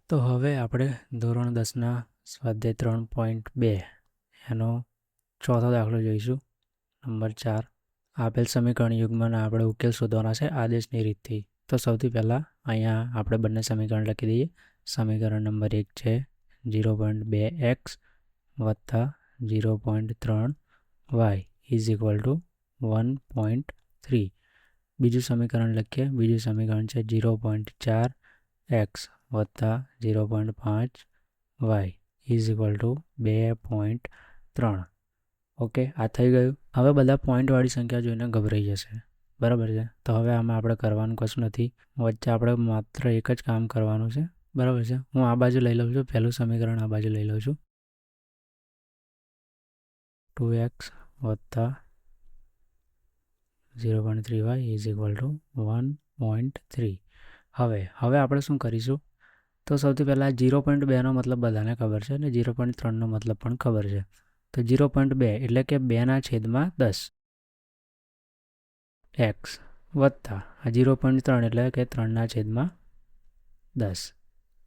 તો હવે આપણે ધોરણ 10ના સ્વાધ્યાય 3.2 એનો ચોથો દાખલો જોઈશું. નંબર 4. આપેલ સમીકરણ યુગ્મના આપણે ઉકેલ શોધવાના છે આદેશની રીતથી. તો સૌથી પહેલાં અહીંયા આપણે બંને સમીકરણ લખી દઈએ. સમીકરણ નંબર 1 છે 0.2x વત્તા 0.3y ઇઝ ઇક્વલ ટુ 1.3. બીજું સમીકરણ લખીએ. બીજું સમીકરણ છે 0.4x વત્તા 0.5y is equal to 2.3. Okay, આ થઈ ગયું. હવે બધા પોઈન્ટવાળી સંખ્યા જોઈને ગભરાઈ જશે, બરાબર છે. તો હવે આમાં આપણે કરવાનું કશું નથી. વચ્ચે આપણે માત્ર એક જ કામ કરવાનું છે, બરાબર છે. હું આ બાજુ લઈ લઉં છું, પહેલું સમીકરણ આ બાજુ લઈ લઉં છું. 2x વત્તા 0.3y ઇઝ ઇક્વલ ટુ 1.3. હવે આપણે શું કરીશું? તો સૌથી પહેલાં 0.2નો મતલબ બધાને ખબર છે અને 0.3નો મતલબ પણ ખબર છે. તો 0.2 એટલે કે 2/10 x વત્તા 0.3 એટલે કે 3/10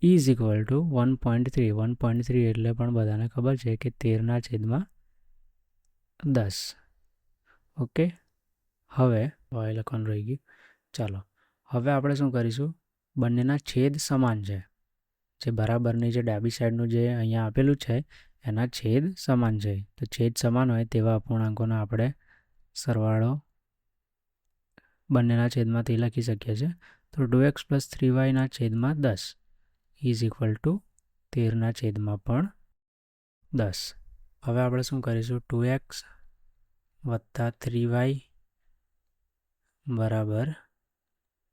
ઇઝ ઇક્વલ ટુ 1.3. 1.3 એટલે પણ બધાને ખબર છે કે 13/10. ઓકે, હવે લખવાનું રહી ગયું. ચાલો, હવે આપણે શું કરીશું? બંનેના છેદ સમાન છે. જે બરાબરની જે ડાબી સાઈડનું જે અહીંયા આપેલું છે એના છેદ સમાન છે. તો છેદ સમાન હોય તેવા અપૂર્ણાંકોનો આપણે સરવાળો બંનેના છેદમાંથી લખી શકીએ છીએ. તો 2x + 3y ના છેદમાં 10 ઇઝ ઇક્વલ ટુ 13/10. હવે આપણે શું કરીશું? 2x વત્તા 3y બરાબર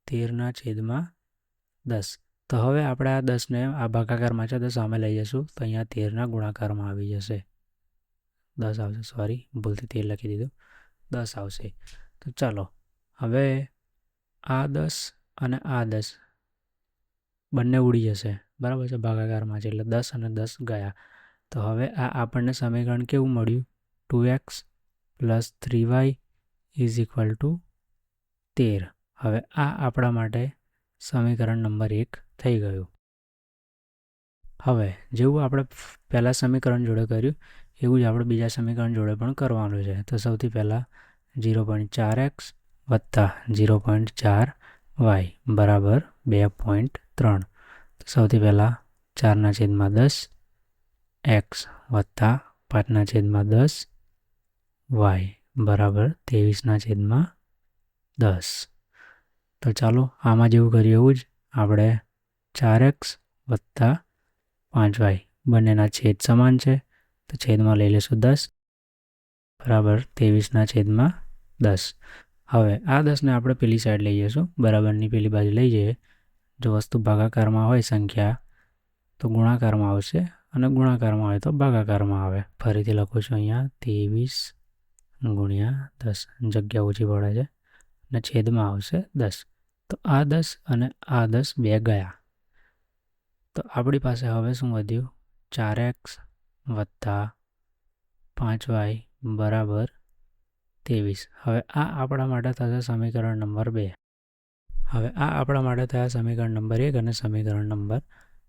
13/10. તો હવે આપણે આ 10ને આ ભાગાકારમાં છે તો સામે લઈ જઈશું. તો અહીંયા 13ના ગુણાકારમાં આવી જશે. 10 આવશે, સોરી ભૂલથી 13 લખી દીધું, 10 આવશે. તો ચાલો, હવે આ 10 અને આ 10 બંને ઉડી જશે, બરાબર છે. ભાગાકારમાં છે એટલે 10 અને 10 ગયા. તો હવે આ આપણને સમીકરણ કેવું મળ્યું? 2x + 3y is equal to 13. હવે આ આપણા માટે સમીકરણ નંબર 1 થઈ ગયું. હવે જેવું આપણે પહેલા સમીકરણ જોડે કર્યું એવું જ આપણે બીજા સમીકરણ જોડે પણ કરવાનું છે. તો સૌથી પહેલાં 0.4x વત્તા 0.4y બરાબર 2.3. તો સૌથી પહેલાં 4/10 x વત્તા 5/10 y બરાબર 23/10. તો ચાલો, આમાં જેવું કર્યું એવું જ આપણે 4x વત્તા 5y બંનેના છેદ સમાન છે. તો છેદમાં લઈ લઈશું 10 બરાબર 23/10. હવે આ 10ને આપણે પેલી સાઈડ લઈ જઈશું, બરાબરની પેલી બાજુ લઈ જઈએ. જો વસ્તુ ભાગાકારમાં હોય સંખ્યા તો ગુણાકારમાં આવશે અને ગુણાકારમાં હોય તો ભાગાકારમાં આવે. ફરીથી લખું છું અહીંયા 23/10 જગ્યા ઓછી પડે છે અને છેદમાં આવશે 10. તો આ 10 અને આ 10 બે ગયા. તો આપણી પાસે હવે શું વધ્યું? 4x વત્તા 5y બરાબર 23. હવે આ આપણા માટે થશે સમીકરણ નંબર 2. હવે આ આપણા માટે થયા સમીકરણ નંબર 1 અને સમીકરણ નંબર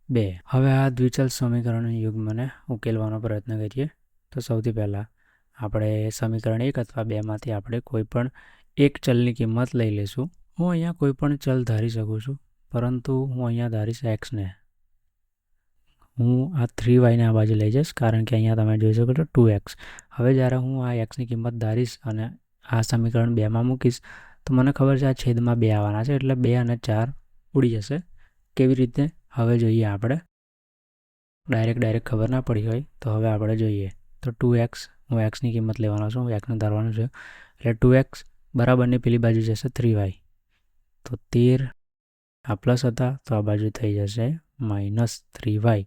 2. હવે આ દ્વિચલ સમીકરણ યુગ્મને ઉકેલવાનો પ્રયત્ન કરીએ. તો સૌથી પહેલાં આપણે સમીકરણ 1 અથવા 2માંથી આપણે કોઈ પણ એક ચલની કિંમત લઈ લઈશું. હું અહીંયા કોઈ પણ ચલ ધારી શકું છું, પરંતુ હું અહીંયા ધારીશ x ને. હું આ 3y ને આ બાજુ લઈ જઈશ કારણ કે અહીંયા તમે જોઈ શકો છો 2x. હવે જ્યારે હું આ x ની કિંમત ધારીશ અને આ સમીકરણ 2માં મૂકીશ તો મને ખબર છે આ છેદમાં 2 આવવાના છે એટલે 2 અને 4 ઉડી જશે. કેવી રીતે? હવે જોઈએ આપણે. ડાયરેક્ટ ખબર ના પડી હોય તો હવે આપણે જોઈએ. તો 2x, હું x ની કિંમત લેવાનો છું, x ને ધારવાનું છે એટલે 2x બરાબરની પેલી બાજુ જશે 3y. તો 13 આ પ્લસ હતા તો આ બાજુ થઈ જશે -3y.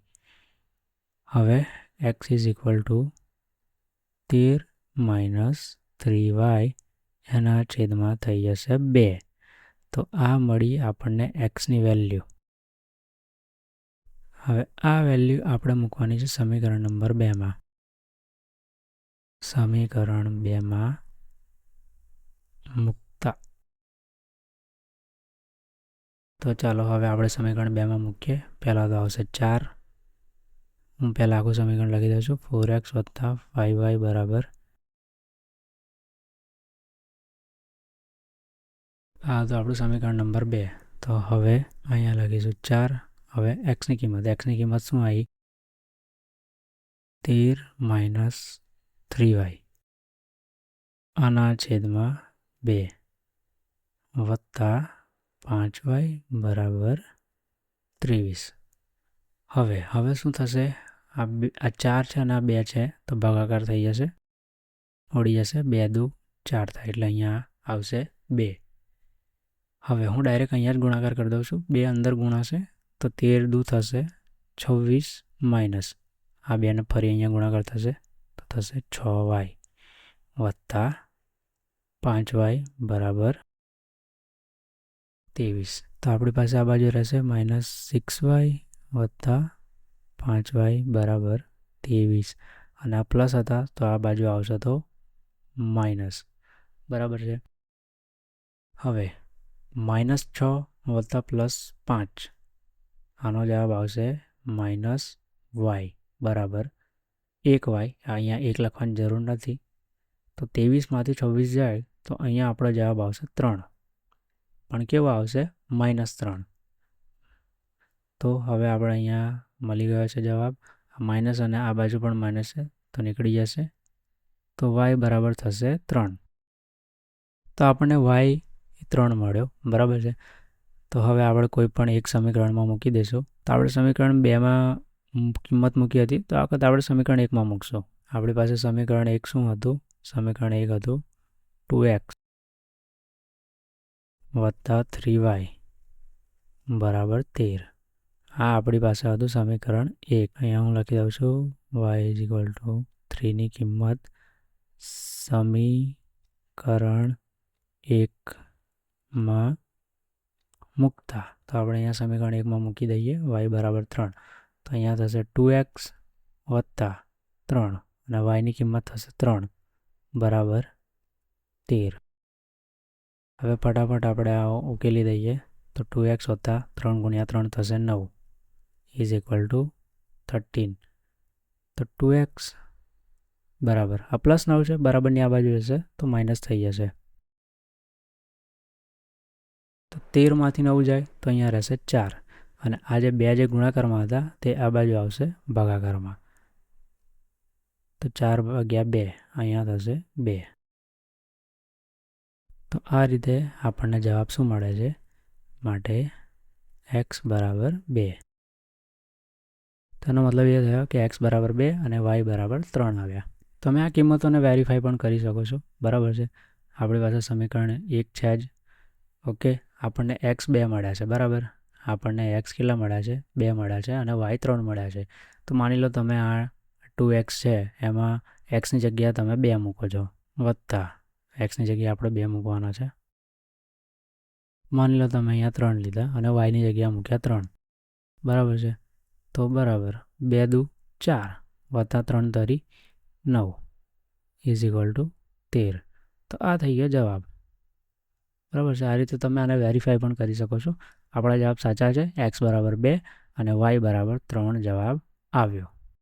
હવે x is equal to 13 - 3y એના છેદમાં થઈ જશે 2. તો આ મળી આપણને xની વેલ્યુ. હવે આ વેલ્યુ આપણે મૂકવાની છે સમીકરણ નંબર 2માં. સમીકરણ 2માં મૂકતા તો ચાલો હવે આપણે સમીકરણ 2માં મૂકીએ. પહેલાં તો આવશે 4. હું પહેલાં આખું સમીકરણ લખી દઉં છું. 4x વત્તા 5y બરાબર આ તો આપણું સમીકરણ નંબર 2. તો હવે અહીંયા લખીશું 4. હવે એક્સની કિંમત શું આવી? 13 - 3y આના છેદમાં 2 વત્તા 5y બરાબર 23. હવે શું થશે? આ 4 છે અને આ 2 છે તો ભાગાકાર થઈ જશે, ઉડી જશે. 2 દુ 4 થાય એટલે અહીંયા આવશે 2. હવે હું ડાયરેક્ટ અહીંયા જ ગુણાકાર કરી દઉં છું. 2 અંદર ગુણાશે તો 13 દુ થશે 26 માઇનસ આ 2ને ફરી અહીંયા ગુણાકાર થશે તો થશે 6y વત્તા 5y બરાબર 23. તો આપણી પાસે આ બાજુ રહેશે -6y વત્તા 5y બરાબર 23 અને આ પ્લસ હતા તો આ બાજુ આવશે તો માઇનસ. બરાબર છે. હવે -6 વત્તા +5 આનો જવાબ આવશે -y બરાબર 1y. અહીંયા 1 લખવાની જરૂર નથી. તો 23માંથી 26 જાય તો અહીંયા આપણો જવાબ આવશે 3. પણ કેવો આવશે? -3. તો હવે આપણે અહીંયા મળી ગયો છે જવાબ. માઇનસ અને આ બાજુ પણ માઇનસ છે તો નીકળી જશે. તો y બરાબર થશે 3. તો આપણને y 3 મળ્યો. બરાબર છે. તો હવે આપણે કોઈ પણ એક સમીકરણમાં મૂકી દઈશું. તો આપણે સમીકરણ 2માં કિંમત મૂકી હતી તો આ વખતે આપણે સમીકરણ 1માં મૂકશું. આપણી પાસે સમીકરણ 1 શું હતું? સમીકરણ 1 હતું 2x વત્તા 3y બરાબર 13. આ આપણી પાસે હતું સમીકરણ 1. અહીંયા હું લખી દઉં છું y 3 ની કિંમત સમીકરણ 1માં મૂકતા. તો આપણે અહીંયા સમીકરણ 1માં મૂકી દઈએ y બરાબર 3. તો અહીંયા થશે 2x વત્તા 3 અને y ની કિંમત થશે 3 બરાબર 13. હવે ફટાફટ આપણે આ ઉકેલી દઈએ. તો 2x વત્તા 3 ગુણ્યા 3 થશે 9 = 13. તો 2x બરાબર આ +9 છે, બરાબરની આ બાજુ હશે તો માઇનસ થઈ જશે. તો 13માંથી 9 જાય તો અહીંયા રહેશે 4 અને આ જે 2 જે ગુણાકારમાં હતા તે આ બાજુ આવશે ભાગાકારમાં. તો 4 ભાગ્યા 2 અહીંયા થશે 2. તો આ રીતે આપણને જવાબ શું મળે છે? માટે x બરાબર 2. તેનો મતલબ એ થયો કે x બરાબર 2 અને y બરાબર 3 આવ્યા. તમે આ કિંમતોને વેરીફાઈ પણ કરી શકો છો. બરાબર છે. આપણી પાસે સમીકરણ 1 છે જ. ઓકે. આપણને x 2 મળ્યા છે. બરાબર. આપણને x કેટલા મળ્યા છે? 2 મળ્યા છે અને y 3 મળ્યા છે. તો માની લો તમે આ 2x છે એમાં xની જગ્યાએ તમે 2 મૂકો છો વત્તા xની જગ્યાએ આપણે 2 મૂકવાના છે. માની લો તમે અહીંયા 3 લીધા અને yની જગ્યાએ મૂક્યા 3. બરાબર છે. તો બરાબર 2 દુ 4 વત્તા 3 તરી 9 = 13. તો આ થઈ ગયો જવાબ. બરાબર છે. આ રીતે તમે આને વેરીફાઈ પણ કરી શકો છો. આપણા જવાબ સાચા છે. x બરાબર 2 અને y બરાબર 3 જવાબ આવ્યો.